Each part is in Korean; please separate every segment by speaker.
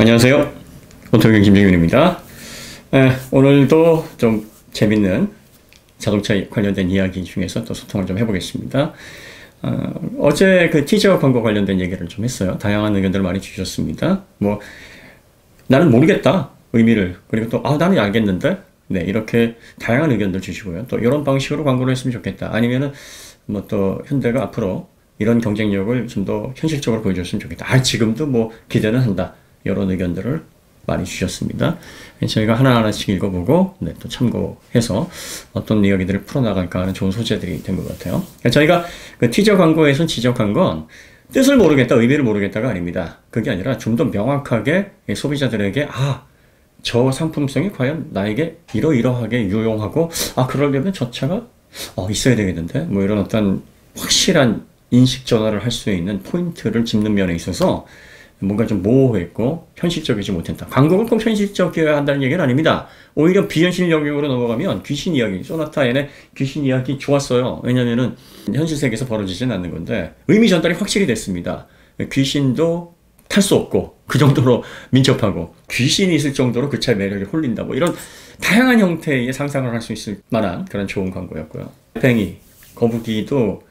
Speaker 1: 안녕하세요. 오토경 김정윤입니다. 오늘도 좀 재밌는 자동차 관련된 이야기 중에서 또 소통을 좀 해보겠습니다. 어제 그 티저 광고 관련된 얘기를 좀 했어요. 다양한 의견들을 많이 주셨습니다. 뭐 나는 모르겠다 의미를, 그리고 또 나는 알겠는데, 네, 이렇게 다양한 의견들 주시고요. 또 이런 방식으로 광고를 했으면 좋겠다. 아니면은 뭐 또 현대가 앞으로 이런 경쟁력을 좀 더 현실적으로 보여줬으면 좋겠다. 지금도 뭐 기대는 한다. 이런 의견들을 많이 주셨습니다. 저희가 하나하나씩 읽어보고, 네, 또 참고해서 어떤 이야기들을 풀어나갈까 하는 좋은 소재들이 된 것 같아요. 저희가 그 티저 광고에서 지적한 건 뜻을 모르겠다, 의미를 모르겠다가 아닙니다. 그게 아니라 좀 더 명확하게 소비자들에게 저 상품성이 과연 나에게 이러이러하게 유용하고, 그러려면 저 차가 있어야 되겠는데, 뭐 이런 어떤 확실한 인식 전환을 할 수 있는 포인트를 짚는 면에 있어서 뭔가 좀 모호했고 현실적이지 못했다. 광고가 꼭 현실적이어야 한다는 얘기는 아닙니다. 오히려 비현실 영역으로 넘어가면 귀신 이야기, 소나타 N의 귀신 이야기 좋았어요. 왜냐면은 현실 세계에서 벌어지진 않는 건데 의미 전달이 확실히 됐습니다. 귀신도 탈 수 없고 그 정도로 민첩하고 귀신이 있을 정도로 그 차의 매력에 홀린다. 뭐 이런 다양한 형태의 상상을 할 수 있을 만한 그런 좋은 광고였고요. 달팽이, 거북이도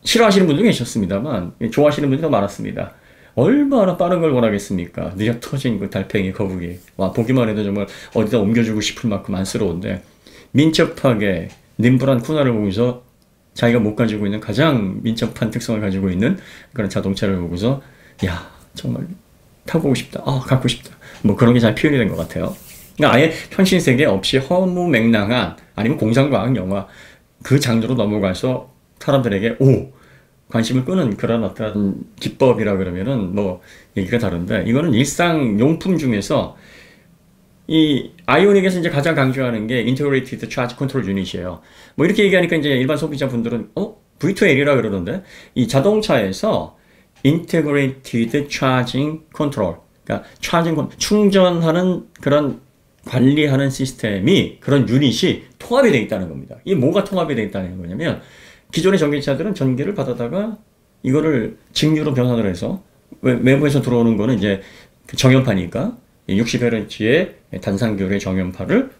Speaker 1: 싫어하시는 분도 계셨습니다만 좋아하시는 분들이 더 많았습니다. 얼마나 빠른 걸 원하겠습니까? 느려 터진 그 달팽이, 거북이. 보기만 해도 정말 어디다 옮겨주고 싶을 만큼 안쓰러운데, 민첩하게 nimbl한 쿠나를 보면서 자기가 못 가지고 있는 가장 민첩한 특성을 가지고 있는 그런 자동차를 보고서, 정말 타보고 싶다. 갖고 싶다. 뭐 그런 게 잘 표현이 된 것 같아요. 그러니까 아예 현실 세계 없이 허무맹랑한, 아니면 공상과학 영화, 그 장르로 넘어가서 사람들에게, 관심을 끄는 그런 어떤 기법이라 그러면은 뭐 얘기가 다른데, 이거는 일상 용품 중에서 이 아이오닉에서 이제 가장 강조하는 게 Integrated Charge Control Unit이에요. 뭐 이렇게 얘기하니까 이제 일반 소비자분들은 V2L이라 그러는데, 이 자동차에서 Integrated Charging Control, 그러니까 충전하는 그런 관리하는 시스템이, 그런 유닛이 통합이 되어 있다는 겁니다. 이 뭐가 통합이 되어 있다는 거냐면, 기존의 전기차들은 전기를 받아다가 이거를 직류로 변환을 해서, 외부에서 들어오는 거는 이제 정연파니까 60Hz의 단상교의 정연파를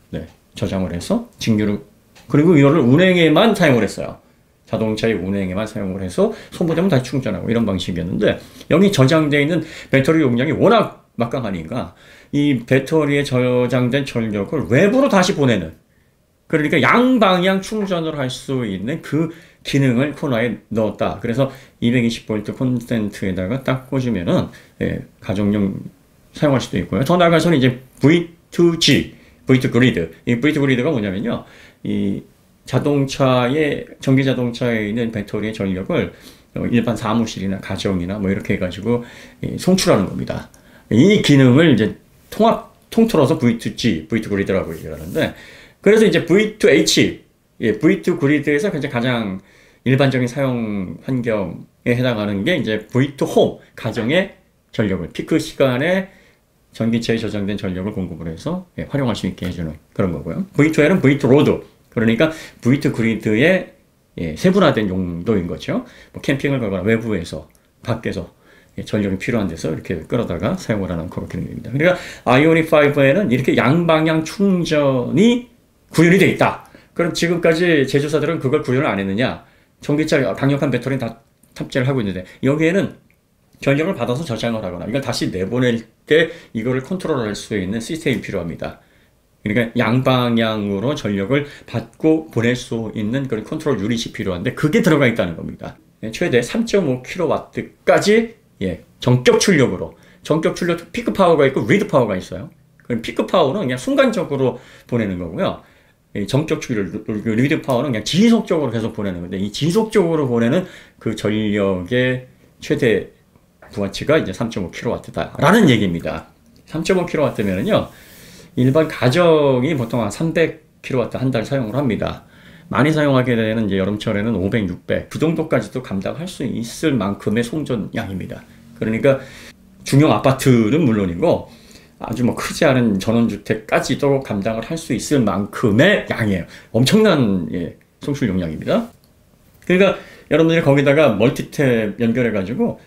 Speaker 1: 저장을 해서 직류로, 그리고 이거를 운행에만 사용을 했어요. 자동차의 운행에만 사용을 해서 소모되면 다시 충전하고 이런 방식이었는데, 여기 저장되어 있는 배터리 용량이 워낙 막강하니까 이 배터리에 저장된 전력을 외부로 다시 보내는, 그러니까 양방향 충전을 할 수 있는 그 기능을 코너에 넣었다. 그래서 220V 콘센트에다가 딱 꽂으면은 가정용 사용할 수도 있고요. 더 나아가서는 이제 V2G, V2 그리드. 이 V2 그리드가 뭐냐면요, 이 자동차의, 전기 자동차에 있는 배터리의 전력을 일반 사무실이나 가정이나 뭐 이렇게 해가지고 송출하는 겁니다. 이 기능을 이제 통틀어서 V2G, V2 그리드라고 얘기하는데, 그래서 이제 V2H, V2 그리드에서 가장 일반적인 사용 환경에 해당하는 게 이제 V2 홈, 가정의 전력을, 피크 시간에 전기차에 저장된 전력을 공급을 해서 활용할 수 있게 해주는 그런 거고요. V2L은 V2 로드, 그러니까 V2 그리드의 세분화된 용도인 거죠. 뭐 캠핑을 가거나 외부에서, 밖에서 전력이 필요한 데서 이렇게 끌어다가 사용을 하는 그런 기능입니다. 그러니까 아이오닉 5에는 이렇게 양방향 충전이 구현이 되어 있다. 그럼 지금까지 제조사들은 그걸 구현을 안 했느냐? 전기차 강력한 배터리는 다 탑재를 하고 있는데, 여기에는 전력을 받아서 저장을 하거나 이걸 다시 내보낼 때 이거를 컨트롤할 수 있는 시스템이 필요합니다. 그러니까 양방향으로 전력을 받고 보낼 수 있는 그런 컨트롤 유닛이 필요한데, 그게 들어가 있다는 겁니다. 최대 3.5kW까지 정격 출력으로, 정격 출력 피크 파워가 있고 리드 파워가 있어요. 그럼 피크 파워는 그냥 순간적으로 보내는 거고요. 정격 출력, 리드 파워는 그냥 지속적으로 계속 보내는 건데, 이 지속적으로 보내는 그 전력의 최대 부하치가 이제 3.5kW다라는 얘기입니다. 3.5kW면은요, 일반 가정이 보통 한 300kW 한 달 사용을 합니다. 많이 사용하게 되는 이제 여름철에는 500, 600, 그 정도까지도 감당할 수 있을 만큼의 송전량입니다. 그러니까 중형 아파트는 물론이고, 아주 뭐 크지 않은 전원주택까지도 감당을 할 수 있을 만큼의 양이에요. 엄청난 송출 용량입니다. 그러니까 여러분들이 거기다가 멀티탭 연결해가지고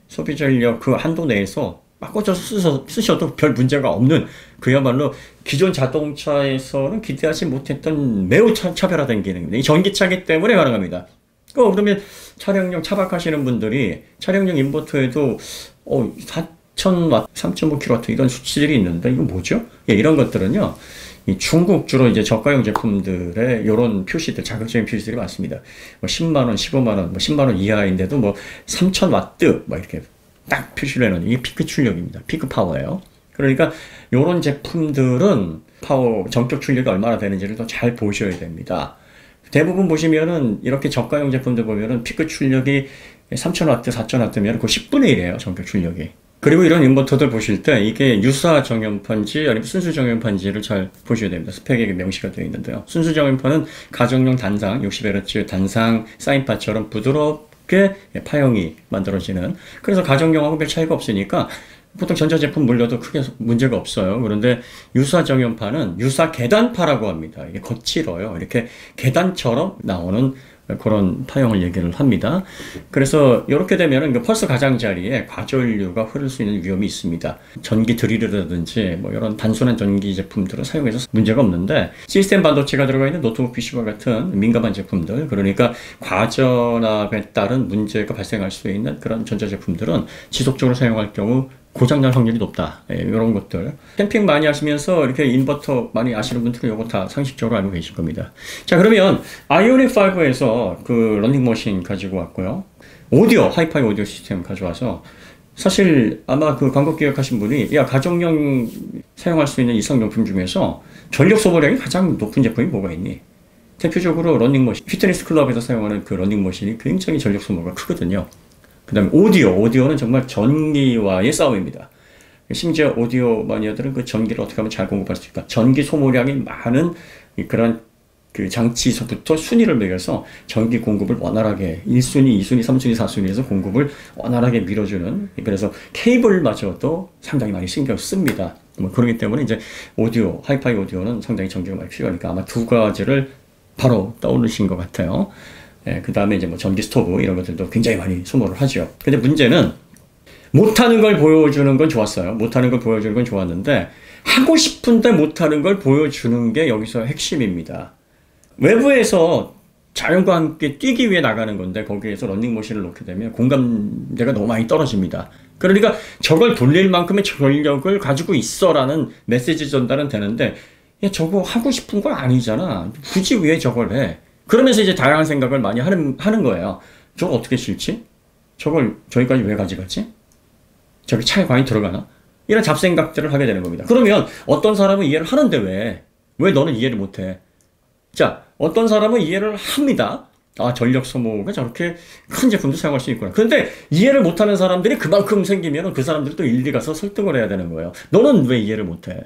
Speaker 1: 소비 전력 그 한도 내에서 바꿔서 쓰셔도 별 문제가 없는 그야말로 기존 자동차에서는 기대하지 못했던 매우 차별화된 기능입니다. 이 전기차기 때문에 가능합니다. 그러면 차량용 차박하시는 분들이 차량용 인버터에도 4,000W, 3.5kW 이런 수치들이 있는데 이거 뭐죠? 예, 이런 것들은요. 이 중국 주로 이제 저가형 제품들의 이런 표시들, 자극적인 표시들이 많습니다. 뭐 10만 원, 15만 원, 뭐 10만 원 이하인데도 뭐 3,000W 뭐 이렇게 딱 표시를 해놓은 이게 피크 출력입니다. 피크 파워예요. 그러니까 이런 제품들은 파워 전격 출력이 얼마나 되는지를 더 잘 보셔야 됩니다. 대부분 보시면은 이렇게 저가형 제품들 보면은 피크 출력이 3,000W, 4,000W면 그 10분의 1이에요. 전격 출력이. 그리고 이런 인버터들 보실 때 이게 유사 정연파인지 아니면 순수 정연파인지를 잘 보셔야 됩니다. 스펙에 명시가 되어 있는데요. 순수 정연파는 가정용 단상, 60Hz 단상 사인파처럼 부드럽게 파형이 만들어지는, 그래서 가정용하고 별 차이가 없으니까 보통 전자제품 물려도 크게 문제가 없어요. 그런데 유사 정연파는 유사 계단파라고 합니다. 이게 거칠어요. 이렇게 계단처럼 나오는 그런 파형을 얘기를 합니다. 그래서 이렇게 되면은 펄스 가장자리에 과전류가 흐를 수 있는 위험이 있습니다. 전기 드릴이라든지 뭐 이런 단순한 전기 제품들을 사용해서 문제가 없는데, 시스템 반도체가 들어가 있는 노트북 PC와 같은 민감한 제품들, 그러니까 과전압에 따른 문제가 발생할 수 있는 그런 전자제품들은 지속적으로 사용할 경우 고장날 확률이 높다. 예, 이런 것들. 캠핑 많이 하시면서 이렇게 인버터 많이 아시는 분들은 이거 다 상식적으로 알고 계실 겁니다. 자, 그러면 아이오닉 5에서 그 런닝머신 가지고 왔고요. 오디오, 하이파이 오디오 시스템 가져와서, 사실 아마 그 광고 기획하신 분이 야, 가정용 사용할 수 있는 이상용품 중에서 전력 소모량이 가장 높은 제품이 뭐가 있니? 대표적으로 러닝머신, 피트니스 클럽에서 사용하는 그 러닝머신이 굉장히 전력 소모가 크거든요. 그 다음에 오디오는 정말 전기와의 싸움입니다. 심지어 오디오 마니아들은 그 전기를 어떻게 하면 잘 공급할 수 있을까? 전기 소모량이 많은 그런 그 장치에서부터 순위를 매겨서 전기 공급을 원활하게 1순위, 2순위, 3순위, 4순위에서 공급을 원활하게 밀어주는, 그래서 케이블마저도 상당히 많이 신경 씁니다. 뭐 그렇기 때문에 이제 오디오, 하이파이 오디오는 상당히 전기가 많이 필요하니까 아마 두 가지를 바로 떠오르신 것 같아요. 예, 그 다음에 이제 뭐 전기 스토브 이런 것들도 굉장히 많이 소모를 하죠. 근데 문제는 못하는 걸 보여주는 건 좋았어요. 못하는 걸 보여주는 건 좋았는데 하고 싶은데 못하는 걸 보여주는 게 여기서 핵심입니다. 외부에서 자연과 함께 뛰기 위해 나가는 건데 거기에서 런닝머신을 놓게 되면 공감대가 너무 많이 떨어집니다. 그러니까 저걸 돌릴 만큼의 전력을 가지고 있어라는 메시지 전달은 되는데, 야, 저거 하고 싶은 건 아니잖아. 굳이 왜 저걸 해? 그러면서 이제 다양한 생각을 많이 하는 거예요. 저걸 어떻게 실지? 저걸 저기까지 왜 가져가지? 저기 차에 과연 들어가나? 이런 잡생각들을 하게 되는 겁니다. 그러면 어떤 사람은 이해를 하는데 왜 너는 이해를 못해? 자, 어떤 사람은 이해를 합니다. 아, 전력 소모가 저렇게 큰 제품도 사용할 수 있구나. 그런데 이해를 못하는 사람들이 그만큼 생기면 그 사람들이 또 일리 가서 설득을 해야 되는 거예요. 너는 왜 이해를 못해?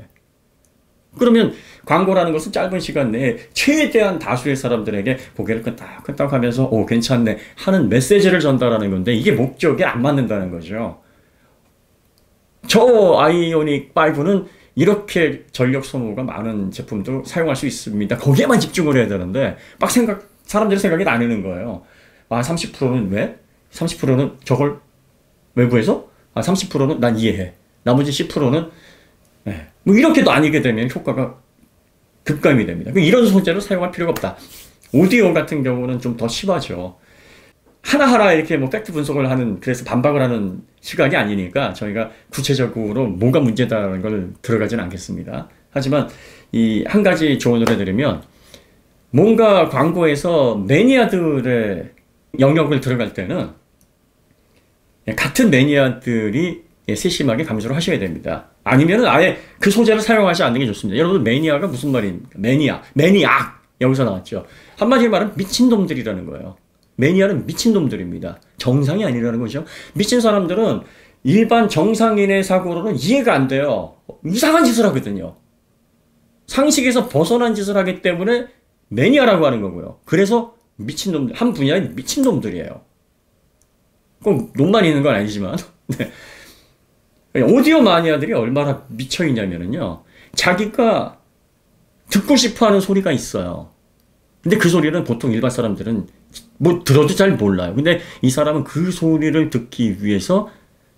Speaker 1: 그러면 광고라는 것은 짧은 시간 내에 최대한 다수의 사람들에게 고개를 끄덕끄덕 하면서 오, 괜찮네 하는 메시지를 전달하는 건데 이게 목적에 안 맞는다는 거죠. 저 아이오닉 5는 이렇게 전력 소모가 많은 제품도 사용할 수 있습니다. 거기에만 집중을 해야 되는데 막 사람들이 생각이 나뉘는 거예요. 아, 30%는 왜? 30%는 저걸 외부에서? 아, 30%는 난 이해해. 나머지 10%는 네. 뭐 이렇게 나뉘게 되면 효과가 급감이 됩니다. 이런 소재를 사용할 필요가 없다. 오디오 같은 경우는 좀 더 심하죠. 하나하나 이렇게 뭐 팩트 분석을 하는, 그래서 반박을 하는 시간이 아니니까 저희가 구체적으로 뭐가 문제다라는 걸 들어가지는 않겠습니다. 하지만 이 한 가지 조언을 해드리면, 뭔가 광고에서 매니아들의 영역을 들어갈 때는 같은 매니아들이 세심하게 감수를 하셔야 됩니다. 아니면 아예 그 소재를 사용하지 않는 게 좋습니다. 여러분, 매니아가 무슨 말입니까? 매니악! 여기서 나왔죠. 한마디로 말하면 미친놈들이라는 거예요. 매니아는 미친놈들입니다. 정상이 아니라는 거죠. 미친 사람들은 일반 정상인의 사고로는 이해가 안 돼요. 이상한 짓을 하거든요. 상식에서 벗어난 짓을 하기 때문에 매니아라고 하는 거고요. 그래서 미친놈들, 한 분야의 미친놈들이에요. 꼭 놈만 있는 건 아니지만. 네. 오디오 마니아들이 얼마나 미쳐있냐면요, 자기가 듣고 싶어 하는 소리가 있어요. 근데 그 소리는 보통 일반 사람들은 뭐 들어도 잘 몰라요. 근데 이 사람은 그 소리를 듣기 위해서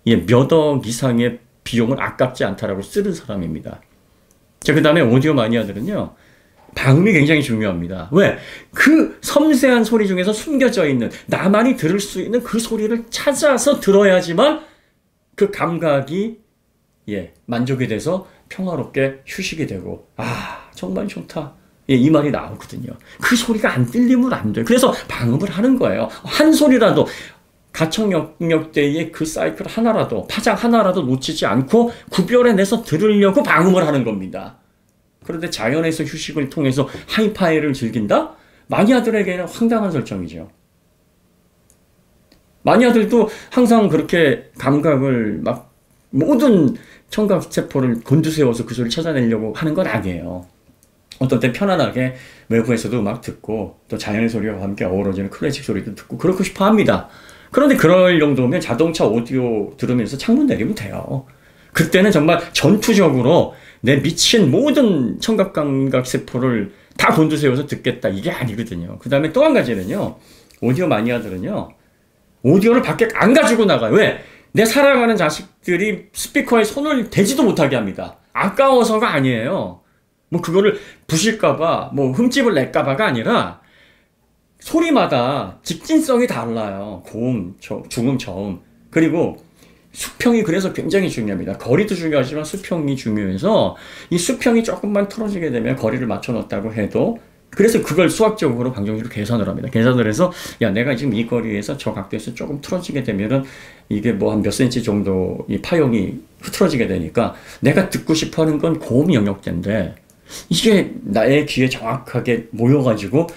Speaker 1: 몇 억 이상의 비용은 아깝지 않다라고 쓰는 사람입니다. 자, 그 다음에 오디오 마니아들은요, 방음이 굉장히 중요합니다. 왜? 그 섬세한 소리 중에서 숨겨져 있는, 나만이 들을 수 있는 그 소리를 찾아서 들어야지만 그 감각이, 만족이 돼서 평화롭게 휴식이 되고, 정말 좋다. 이 말이 나오거든요. 그 소리가 안 들리면 안 돼요. 그래서 방음을 하는 거예요. 한 소리라도, 가청 영역대의 그 사이클 하나라도, 파장 하나라도 놓치지 않고 구별해내서 들으려고 방음을 하는 겁니다. 그런데 자연에서 휴식을 통해서 하이파이를 즐긴다? 마니아들에게는 황당한 설정이죠. 마니아들도 항상 그렇게 감각을 막 모든 청각세포를 곤두세워서 그 소리를 찾아내려고 하는 건 아니에요. 어떤 때 편안하게 외부에서도 음악 듣고 또 자연의 소리와 함께 어우러지는 클래식 소리도 듣고 그러고 싶어 합니다. 그런데 그럴 정도면 자동차 오디오 들으면서 창문 내리면 돼요. 그때는 정말 전투적으로 내 미친 모든 청각감각 세포를 다 곤두세워서 듣겠다. 이게 아니거든요. 그 다음에 또 한 가지는요. 오디오 마니아들은요. 오디오를 밖에 안 가지고 나가요. 왜? 내 사랑하는 자식들이 스피커에 손을 대지도 못하게 합니다. 아까워서가 아니에요. 뭐 그거를 부실까봐, 뭐 흠집을 낼까봐가 아니라 소리마다 직진성이 달라요. 고음, 중음, 저음. 그리고 수평이 그래서 굉장히 중요합니다. 거리도 중요하지만 수평이 중요해서 이 수평이 조금만 틀어지게 되면 거리를 맞춰 놓았다고 해도 그래서 그걸 수학적으로 방정식으로 계산을 합니다. 계산을 해서 야 내가 지금 이 거리에서 저 각도에서 조금 틀어지게 되면은 이게 뭐 한 몇 센치 정도 이 파형이 흐트러지게 되니까 내가 듣고 싶어 하는 건 고음 영역대인데 이게 나의 귀에 정확하게 모여가지고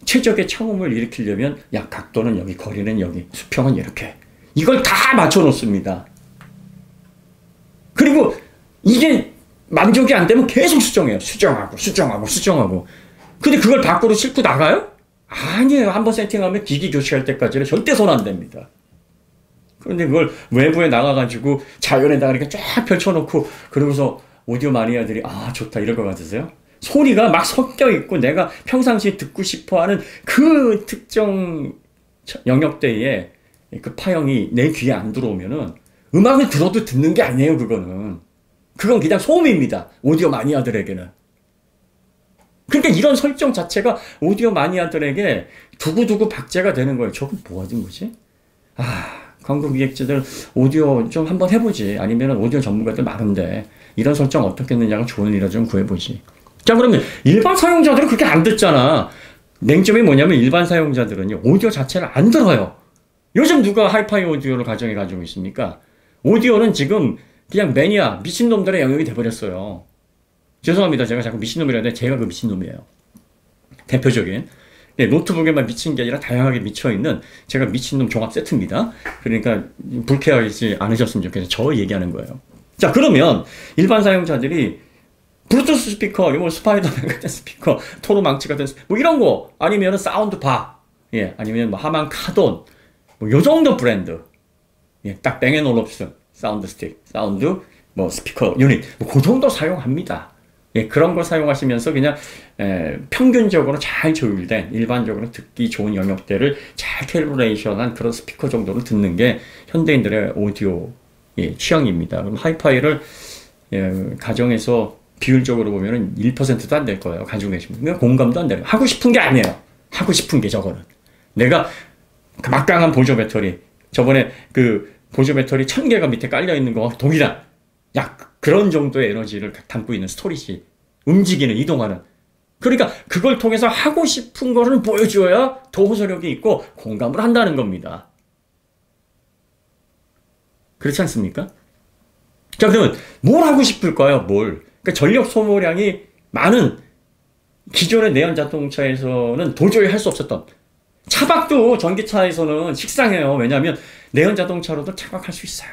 Speaker 1: 최적의 청음을 일으키려면 야 각도는 여기 거리는 여기 수평은 이렇게 이걸 다 맞춰 놓습니다. 그리고 이게 만족이 안 되면 계속 수정해요. 수정하고. 근데 그걸 밖으로 싣고 나가요? 아니에요. 한번 세팅하면 기기 교체할 때까지는 절대 손 안 댑니다. 그런데 그걸 외부에 나가가지고 자연에다가 이렇게 쫙 펼쳐놓고 그러고서 오디오 마니아들이 좋다 이럴 것 같으세요? 소리가 막 섞여 있고 내가 평상시에 듣고 싶어 하는 그 특정 영역대에 그 파형이 내 귀에 안 들어오면은 음악을 들어도 듣는 게 아니에요, 그거는. 그건 그냥 소음입니다. 오디오 마니아들에게는. 그러니까 이런 설정 자체가 오디오 마니아들에게 두고두고 박제가 되는 거예요. 저건 뭐 하는 거지? 광고 기획자들 오디오 좀 한번 해보지. 아니면 오디오 전문가들 많은데 이런 설정 어떻게 했느냐가 좋은 일이라 좀 구해보지. 자, 그러면 일반 사용자들은 그렇게 안 듣잖아. 맹점이 뭐냐면 일반 사용자들은요, 오디오 자체를 안 들어요. 요즘 누가 하이파이 오디오를 가정에 가지고 있습니까? 오디오는 지금 그냥 매니아, 미친놈들의 영역이 돼버렸어요. 죄송합니다. 제가 자꾸 미친놈이라는데 제가 그 미친놈이에요. 대표적인. 노트북에만 미친 게 아니라 다양하게 미쳐있는 제가 미친놈 종합 세트입니다. 그러니까 불쾌하지 않으셨으면 좋겠어요. 저 얘기하는 거예요. 자, 그러면 일반 사용자들이 블루투스 스피커, 뭐 스파이더맨 같은 스피커, 토르망치 같은 스피커, 뭐 이런 거, 아니면 사운드바, 아니면 뭐 하만 카돈, 뭐 요 정도 브랜드, 딱 뱅앤올롭슨, 사운드 스틱, 사운드, 뭐 스피커 유닛, 뭐 그 정도 사용합니다. 그런 걸 사용하시면서 그냥 평균적으로 잘 조율된 일반적으로 듣기 좋은 영역대를 잘 캘리브레이션한 그런 스피커 정도로 듣는 게 현대인들의 오디오 취향입니다. 그럼 하이파이를 가정에서 비율적으로 보면은 1%도 안 될 거예요. 가지고 계시면. 그러니까 공감도 안 돼요. 하고 싶은 게 아니에요. 하고 싶은 게 저거는. 내가 그 막강한 보조 배터리, 저번에 그 보조 배터리 1000개가 밑에 깔려 있는 거 동일한 약 그런 정도의 에너지를 담고 있는 스토리지. 움직이는, 이동하는. 그러니까 그걸 통해서 하고 싶은 거를 보여줘야 더 호소력이 있고 공감을 한다는 겁니다. 그렇지 않습니까? 자, 그러면 뭘 하고 싶을까요? 뭘? 그러니까 전력 소모량이 많은 기존의 내연 자동차에서는 도저히 할 수 없었던 차박도 전기차에서는 식상해요. 왜냐하면 내연 자동차로도 차박할 수 있어요.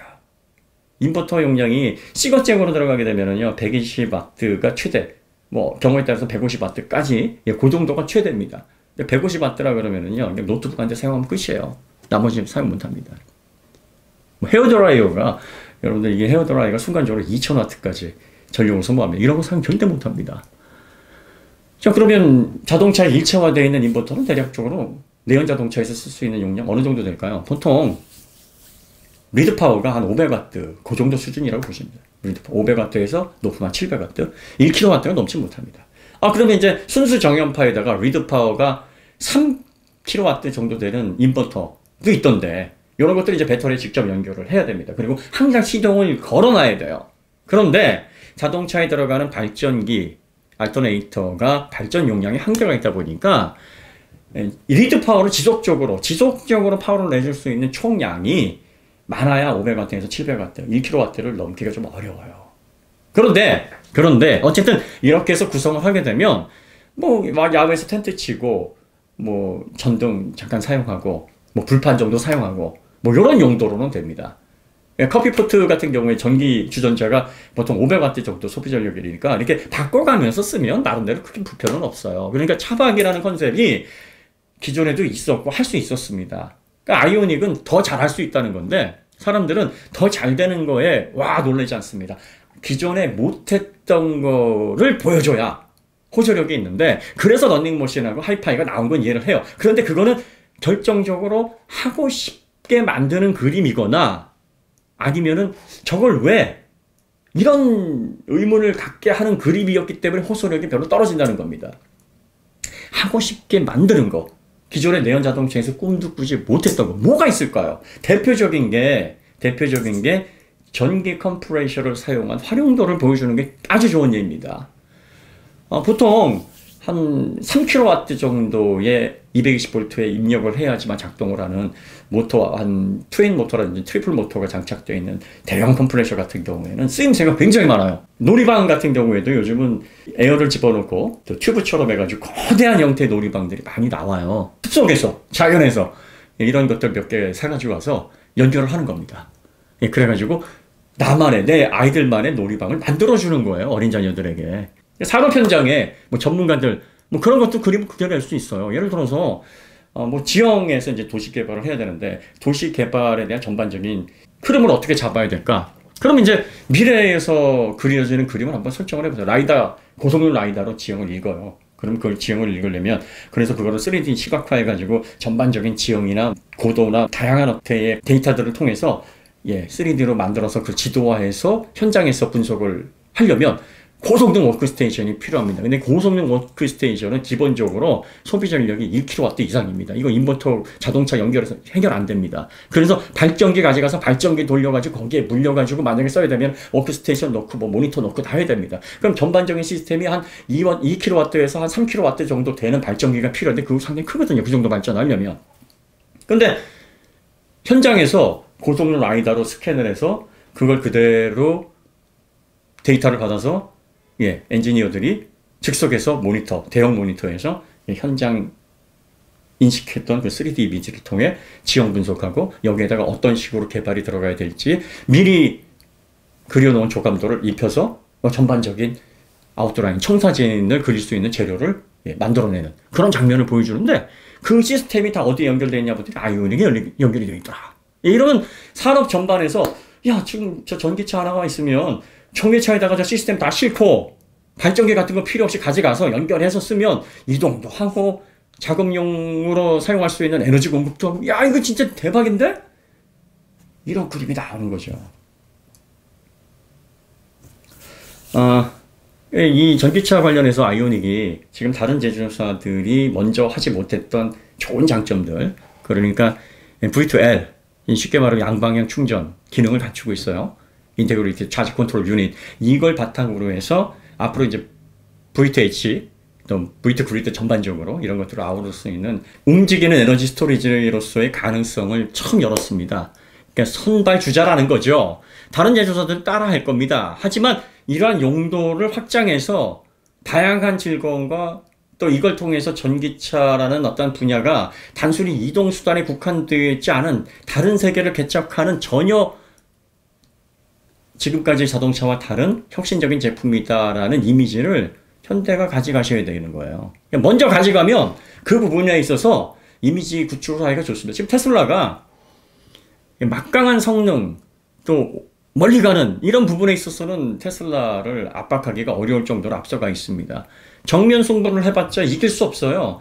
Speaker 1: 인버터 용량이 시거잭으로 들어가게 되면은요 120W가 최대, 뭐 경우에 따라서 150W까지 그 정도가 최대입니다. 150W라 그러면은요 노트북 한 대 사용하면 끝이에요. 나머지 사용 못합니다. 뭐 헤어드라이어가 여러분들 이게 헤어드라이어가 순간적으로 2000W까지 전력을 소모합니다. 이런 거 사용 절대 못합니다. 자, 그러면 자동차에 일체화되어 있는 인버터는 대략적으로 내연 자동차에서 쓸 수 있는 용량 어느 정도 될까요? 보통 리드 파워가 한 500W 그 정도 수준이라고 보시면 돼요. 리드 파워 500W에서 높으면 700W, 1kW가 넘지 못합니다. 그러면 이제 순수 정연파에다가 리드 파워가 3kW 정도 되는 인버터도 있던데, 이런 것들을 이제 배터리에 직접 연결을 해야 됩니다. 그리고 항상 시동을 걸어놔야 돼요. 그런데 자동차에 들어가는 발전기, 알터네이터가 발전 용량이 한계가 있다 보니까 리드 파워를 지속적으로 파워를 내줄 수 있는 총량이 많아야 500W에서 700W, 1kW를 넘기가 좀 어려워요. 그런데 어쨌든 이렇게 해서 구성을 하게 되면 뭐 야외에서 텐트 치고 뭐 전등 잠깐 사용하고 뭐 불판 정도 사용하고 뭐 이런 용도로는 됩니다. 커피포트 같은 경우에 전기 주전자가 보통 500W 정도 소비 전력이니까 이렇게 바꿔가면서 쓰면 나름대로 크게 불편은 없어요. 그러니까 차박이라는 컨셉이 기존에도 있었고 할 수 있었습니다. 그러니까 아이오닉은 더 잘할 수 있다는 건데, 사람들은 더 잘 되는 거에 와 놀라지 않습니다. 기존에 못했던 거를 보여줘야 호소력이 있는데, 그래서 런닝머신하고 하이파이가 나온 건 이해를 해요. 그런데 그거는 결정적으로 하고 싶게 만드는 그림이거나 아니면은 저걸 왜 이런 의문을 갖게 하는 그림이었기 때문에 호소력이 별로 떨어진다는 겁니다. 하고 싶게 만드는 거, 기존의 내연 자동차에서 꿈도 꾸지 못했던 거 뭐가 있을까요? 대표적인 게 전기 컴프레셔를 사용한 활용도를 보여주는 게 아주 좋은 예입니다. 보통 한 3kW 정도의 220V에 입력을 해야지만 작동을 하는 모터, 한 트윈 모터라든지 트리플 모터가 장착되어 있는 대형 컴프레셔 같은 경우에는 쓰임새가 굉장히 많아요. 놀이방 같은 경우에도 요즘은 에어를 집어넣고 또 튜브처럼 해가지고 거대한 형태의 놀이방들이 많이 나와요. 숲속에서, 자연에서 이런 것들 몇 개 사가지고 와서 연결을 하는 겁니다. 그래가지고 나만의, 내 아이들만의 놀이방을 만들어주는 거예요. 어린 자녀들에게. 산업 현장에 뭐 전문가들 뭐 그런 것도 그림을 그려낼 수 있어요. 예를 들어서 뭐 지형에서 이제 도시 개발을 해야 되는데, 도시 개발에 대한 전반적인 흐름을 어떻게 잡아야 될까? 그럼 이제 미래에서 그려지는 그림을 한번 설정을 해보세요. 고성능 라이다로 지형을 읽어요. 그럼 그 지형을 읽으려면, 그래서 그거를 3D 시각화해가지고 전반적인 지형이나 고도나 다양한 형태의 데이터들을 통해서 3D로 만들어서 그 지도화해서 현장에서 분석을 하려면 고성능 워크스테이션이 필요합니다. 근데 고성능 워크스테이션은 기본적으로 소비 전력이 1kW 이상입니다. 이거 인버터 자동차 연결해서 해결 안 됩니다. 그래서 발전기 가져가서 발전기 돌려가지고 거기에 물려가지고 만약에 써야 되면 워크스테이션 넣고 뭐 모니터 넣고 다 해야 됩니다. 그럼 전반적인 시스템이 한 2kW에서 한 3kW 정도 되는 발전기가 필요한데 그거 상당히 크거든요. 그 정도 발전하려면. 근데 현장에서 고성능 라이다로 스캔을 해서 그걸 그대로 데이터를 받아서 엔지니어들이 즉석에서 모니터, 대형 모니터에서 현장 인식했던 그 3D 이미지를 통해 지형 분석하고 여기에다가 어떤 식으로 개발이 들어가야 될지 미리 그려놓은 조감도를 입혀서 전반적인 아웃라인, 청사진을 그릴 수 있는 재료를 만들어내는 그런 장면을 보여주는데, 그 시스템이 다 어디에 연결되어 있냐 보더니 아이오닉에 연결이 되어 있더라. 이러면 산업 전반에서 지금 저 전기차 하나가 있으면 전기차에다가 저 시스템 다 싣고 발전기 같은 거 필요 없이 가져가서 연결해서 쓰면 이동도 하고 작업용으로 사용할 수 있는 에너지 공급도 하고, 이거 진짜 대박인데? 이런 그림이 나오는 거죠. 이 전기차 관련해서 아이오닉이 지금 다른 제조사들이 먼저 하지 못했던 좋은 장점들, 그러니까 V2L, 쉽게 말하면 양방향 충전 기능을 갖추고 있어요. 인테그리티 차지 컨트롤 유닛, 이걸 바탕으로 해서 앞으로 이제 V2H, 또 V2 그리드 전반적으로 이런 것들을 아우를 수 있는 움직이는 에너지 스토리지로서의 가능성을 처음 열었습니다. 그러니까 선발주자라는 거죠. 다른 제조사들은 따라 할 겁니다. 하지만 이러한 용도를 확장해서 다양한 즐거움과 또 이걸 통해서 전기차라는 어떤 분야가 단순히 이동수단에 국한되어 있지 않은 다른 세계를 개척하는 전혀 지금까지 자동차와 다른 혁신적인 제품이다라는 이미지를 현대가 가져가셔야 되는 거예요. 먼저 가져가면 그 부분에 있어서 이미지 구축을 하기가 좋습니다. 지금 테슬라가 막강한 성능, 또 멀리 가는 이런 부분에 있어서는 테슬라를 압박하기가 어려울 정도로 앞서가 있습니다. 정면 승부를 해봤자 이길 수 없어요.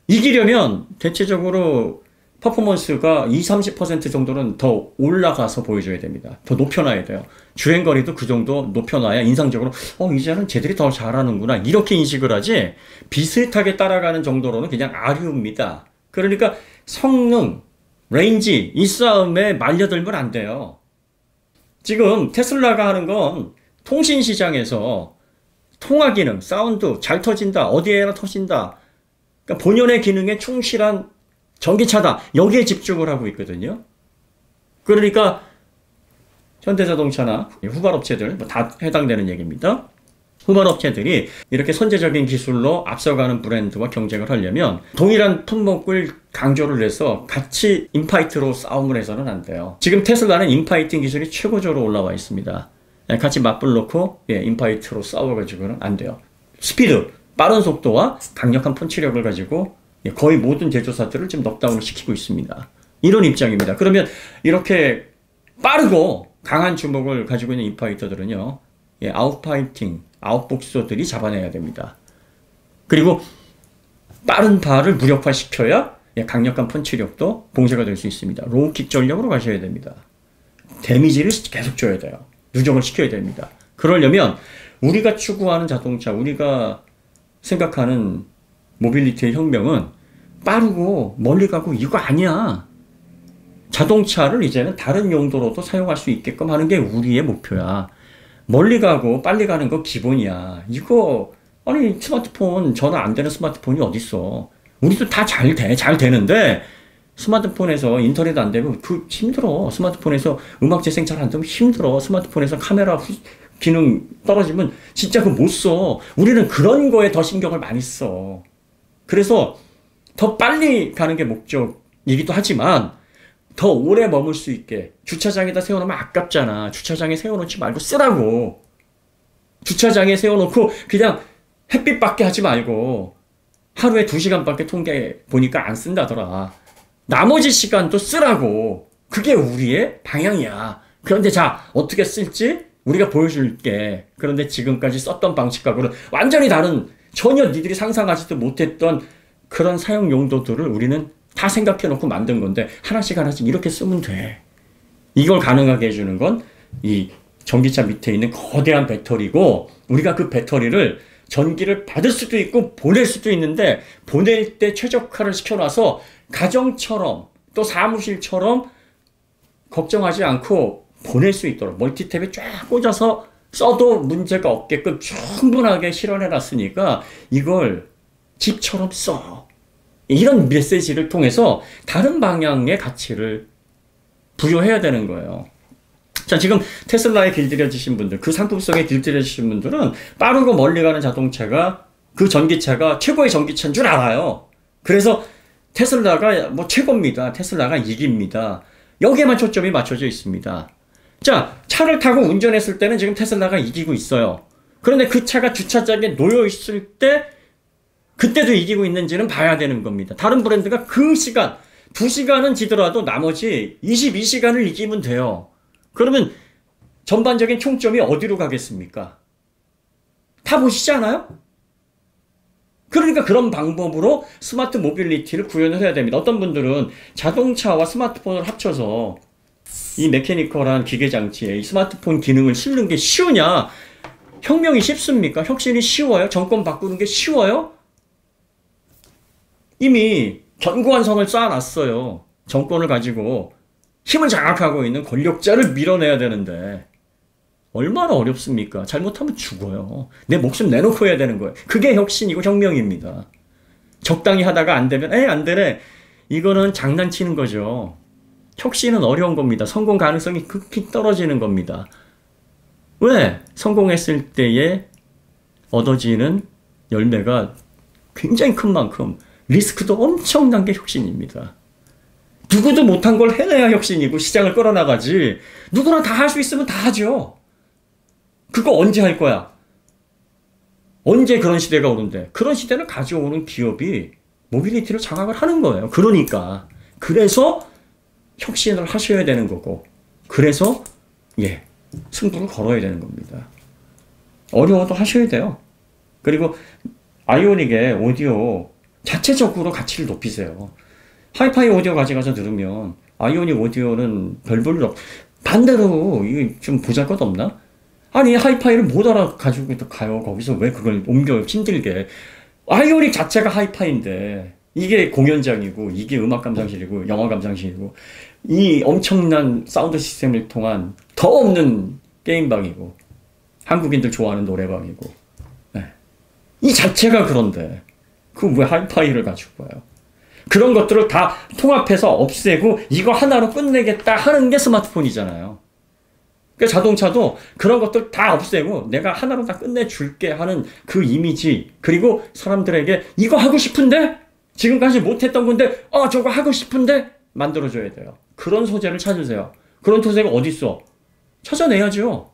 Speaker 1: 이기려면 대체적으로 퍼포먼스가 20-30% 정도는 더 올라가서 보여줘야 됩니다. 더 높여놔야 돼요. 주행거리도 그 정도 높여놔야 인상적으로 이제는 쟤들이 더 잘하는구나 이렇게 인식을 하지, 비슷하게 따라가는 정도로는 그냥 아류입니다. 그러니까 성능, 레인지 이 싸움에 말려들면 안 돼요. 지금 테슬라가 하는 건 통신 시장에서 통화 기능, 사운드 잘 터진다, 어디에나 터진다, 그러니까 본연의 기능에 충실한 전기차다, 여기에 집중을 하고 있거든요. 그러니까 현대자동차나 후발업체들 다 해당되는 얘기입니다. 후발업체들이 이렇게 선제적인 기술로 앞서가는 브랜드와 경쟁을 하려면 동일한 품목을 강조를 해서 같이 인파이트로 싸움을 해서는 안 돼요. 지금 테슬라는 인파이팅 기술이 최고조로 올라와 있습니다. 같이 맞불 놓고 인파이트로 싸워가지고는 안 돼요. 스피드, 빠른 속도와 강력한 펀치력을 가지고 거의 모든 제조사들을 지금 넉다운을 시키고 있습니다. 이런 입장입니다. 그러면 이렇게 빠르고 강한 주먹을 가지고 있는 인파이터들은요, 아웃파이팅, 아웃복서들이 잡아내야 됩니다. 그리고 빠른 발을 무력화시켜야 강력한 펀치력도 봉쇄가 될 수 있습니다. 로우킥 전략으로 가셔야 됩니다. 데미지를 계속 줘야 돼요. 누적을 시켜야 됩니다. 그러려면 우리가 추구하는 자동차, 우리가 생각하는 모빌리티의 혁명은 빠르고 멀리 가고 이거 아니야. 자동차를 이제는 다른 용도로도 사용할 수 있게끔 하는 게 우리의 목표야. 멀리 가고 빨리 가는 거 기본이야. 이거 아니 스마트폰 전화 안 되는 스마트폰이 어딨어. 우리도 다 잘 되는데 스마트폰에서 인터넷 안 되면 힘들어. 스마트폰에서 음악 재생 잘 안 되면 힘들어. 스마트폰에서 카메라 기능 떨어지면 진짜 그거 못 써. 우리는 그런 거에 더 신경을 많이 써. 그래서 더 빨리 가는 게 목적이기도 하지만 더 오래 머물 수 있게, 주차장에다 세워놓으면 아깝잖아. 주차장에 세워놓지 말고 쓰라고. 주차장에 세워놓고 그냥 햇빛밖에 하지 말고 하루에 2시간밖에 통계 보니까 안 쓴다더라. 나머지 시간도 쓰라고. 그게 우리의 방향이야. 그런데 자, 어떻게 쓸지 우리가 보여줄게. 그런데 지금까지 썼던 방식하고는 완전히 다른, 전혀 니들이 상상하지도 못했던 그런 사용 용도들을 우리는 다 생각해놓고 만든 건데 하나씩 이렇게 쓰면 돼. 이걸 가능하게 해주는 건 이 전기차 밑에 있는 거대한 배터리고, 우리가 그 배터리를 전기를 받을 수도 있고 보낼 수도 있는데, 보낼 때 최적화를 시켜놔서 가정처럼 또 사무실처럼 걱정하지 않고 보낼 수 있도록 멀티탭에 쫙 꽂아서 써도 문제가 없게끔 충분하게 실현해놨으니까 이걸 집처럼 써. 이런 메시지를 통해서 다른 방향의 가치를 부여해야 되는 거예요. 자, 지금 테슬라에 길들여지신 분들, 그 상품성에 길들여지신 분들은 빠르고 멀리 가는 자동차가, 그 전기차가 최고의 전기차인 줄 알아요. 그래서 테슬라가 최고입니다. 테슬라가 이깁니다. 여기에만 초점이 맞춰져 있습니다. 자, 차를 타고 운전했을 때는 지금 테슬라가 이기고 있어요. 그런데 그 차가 주차장에 놓여 있을 때 그때도 이기고 있는지는 봐야 되는 겁니다. 다른 브랜드가 그 시간, 2시간은 지더라도 나머지 22시간을 이기면 돼요. 그러면 전반적인 총점이 어디로 가겠습니까? 다 보시지 않아요? 그러니까 그런 방법으로 스마트 모빌리티를 구현을 해야 됩니다. 어떤 분들은 자동차와 스마트폰을 합쳐서 이 메케니컬한 기계장치에 이 스마트폰 기능을 실는 게 쉬우냐? 혁명이 쉽습니까? 혁신이 쉬워요? 정권 바꾸는 게 쉬워요? 이미 견고한 선을 쌓아놨어요. 정권을 가지고 힘을 장악하고 있는 권력자를 밀어내야 되는데 얼마나 어렵습니까? 잘못하면 죽어요. 내 목숨 내놓고 해야 되는 거예요. 그게 혁신이고 혁명입니다. 적당히 하다가 안 되면 안 되네. 이거는 장난치는 거죠. 혁신은 어려운 겁니다. 성공 가능성이 극히 떨어지는 겁니다. 왜? 성공했을 때에 얻어지는 열매가 굉장히 큰 만큼 리스크도 엄청난 게 혁신입니다. 누구도 못한 걸 해내야 혁신이고 시장을 끌어나가지, 누구나 다 할 수 있으면 다 하죠. 그거 언제 할 거야? 언제 그런 시대가 오는데? 그런 시대를 가져오는 기업이 모빌리티를 장악을 하는 거예요. 그러니까 그래서 혁신을 하셔야 되는 거고, 그래서 승부를 걸어야 되는 겁니다. 어려워도 하셔야 돼요. 그리고 아이오닉의 오디오 자체적으로 가치를 높이세요. 하이파이 오디오 가져가서 들으면 아이오닉 오디오는 별 볼일 없. 반대로 이게 좀 보잘것없나? 아니 하이파이를 못 알아 가지고 또 가요. 거기서 왜 그걸 옮겨요? 힘들게. 아이오닉 자체가 하이파이인데 이게 공연장이고 이게 음악 감상실이고 영화 감상실이고 이 엄청난 사운드 시스템을 통한 더 없는 게임방이고 한국인들 좋아하는 노래방이고 네. 이 자체가 그런데 그 왜 하이파이를 가지고 와요? 그런 것들을 다 통합해서 없애고 이거 하나로 끝내겠다 하는 게 스마트폰이잖아요. 그러니까 자동차도 그런 것들 다 없애고 내가 하나로 다 끝내줄게 하는 그 이미지, 그리고 사람들에게 이거 하고 싶은데? 지금까지 못했던 건데 저거 하고 싶은데? 만들어줘야 돼요. 그런 소재를 찾으세요. 그런 소재가 어디 있어? 찾아내야죠.